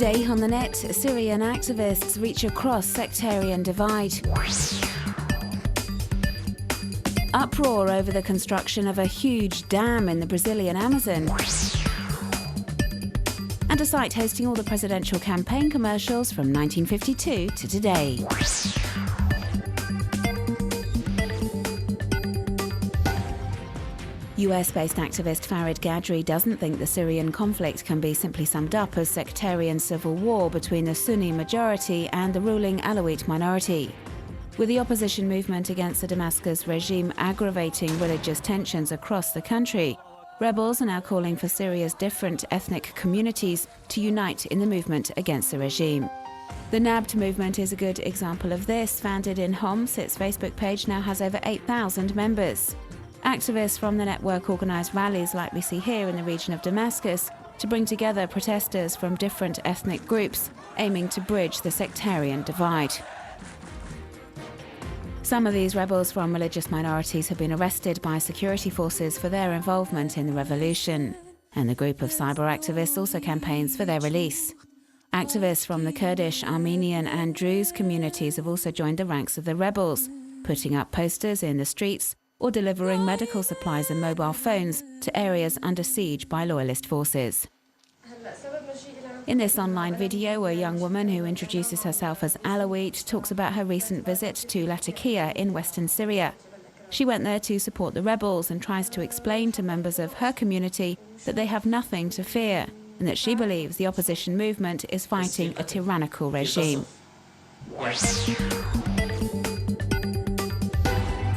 Today on the net, Syrian activists reach across sectarian divide. Uproar over the construction of a huge dam in the Brazilian Amazon. And a site hosting all the presidential campaign commercials from 1952 to today. US-based activist Farid Gadri doesn't think the Syrian conflict can be simply summed up as sectarian civil war between the Sunni majority and the ruling Alawite minority. With the opposition movement against the Damascus regime aggravating religious tensions across the country, rebels are now calling for Syria's different ethnic communities to unite in the movement against the regime. The Nabt movement is a good example of this. Founded in Homs, its Facebook page now has over 8,000 members. Activists from the network organise rallies like we see here in the region of Damascus to bring together protesters from different ethnic groups, aiming to bridge the sectarian divide. Some of these rebels from religious minorities have been arrested by security forces for their involvement in the revolution, and the group of cyber activists also campaigns for their release. Activists from the Kurdish, Armenian and Druze communities have also joined the ranks of the rebels, putting up posters in the streets or delivering medical supplies and mobile phones to areas under siege by loyalist forces. In this online video, a young woman who introduces herself as Alawite talks about her recent visit to Latakia in western Syria. She went there to support the rebels and tries to explain to members of her community that they have nothing to fear and that she believes the opposition movement is fighting a tyrannical regime.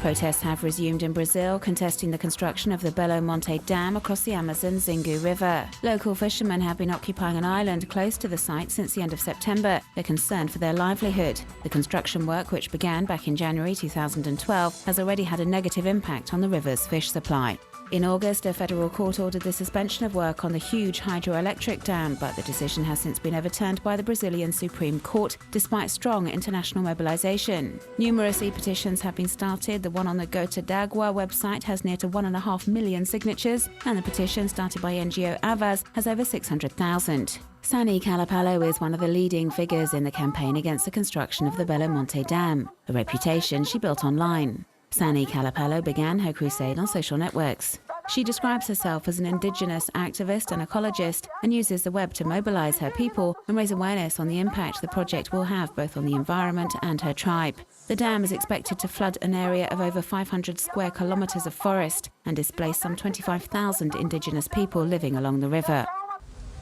Protests have resumed in Brazil, contesting the construction of the Belo Monte Dam across the Amazon Xingu River. Local fishermen have been occupying an island close to the site since the end of September. They're concerned for their livelihood. The construction work, which began back in January 2012, has already had a negative impact on the river's fish supply. In August, a federal court ordered the suspension of work on the huge hydroelectric dam, but the decision has since been overturned by the Brazilian Supreme Court, despite strong international mobilization. Numerous e-petitions have been started. The one on the Gota d'Agua website has near to 1.5 million signatures, and the petition started by NGO Avaz has over 600,000. Sani Calapalo is one of the leading figures in the campaign against the construction of the Belo Monte Dam, a reputation she built online. Sani Calapalo began her crusade on social networks. She describes herself as an indigenous activist and ecologist and uses the web to mobilize her people and raise awareness on the impact the project will have both on the environment and her tribe. The dam is expected to flood an area of over 500 square kilometers of forest and displace some 25,000 indigenous people living along the river.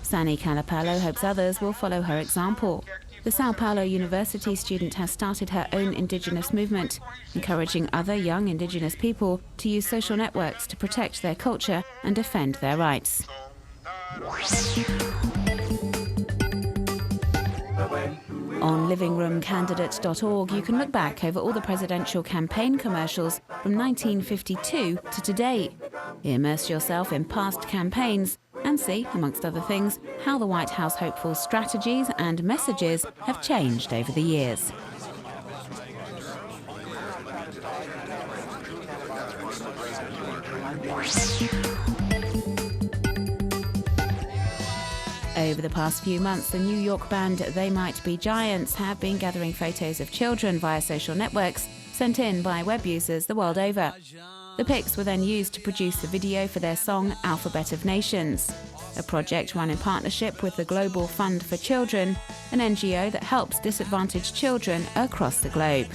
Sani Calapalo hopes others will follow her example. The Sao Paulo University student has started her own indigenous movement, encouraging other young indigenous people to use social networks to protect their culture and defend their rights. On livingroomcandidate.org, you can look back over all the presidential campaign commercials from 1952 to today. Immerse yourself in past campaigns and see, amongst other things, how the White House hopefuls' strategies and messages have changed over the years. Over the past few months, the New York band They Might Be Giants have been gathering photos of children via social networks sent in by web users the world over. The pics were then used to produce the video for their song Alphabet of Nations, a project run in partnership with the Global Fund for Children, an NGO that helps disadvantaged children across the globe.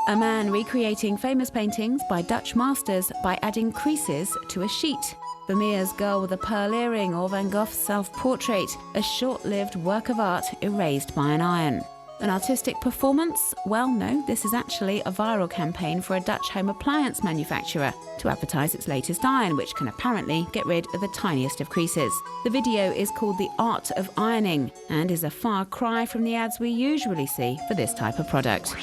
A man recreating famous paintings by Dutch masters by adding creases to a sheet. Vermeer's Girl with a Pearl Earring or Van Gogh's Self-Portrait, a short-lived work of art erased by an iron. An artistic performance? Well, no, this is actually a viral campaign for a Dutch home appliance manufacturer to advertise its latest iron, which can apparently get rid of the tiniest of creases. The video is called The Art of Ironing and is a far cry from the ads we usually see for this type of product.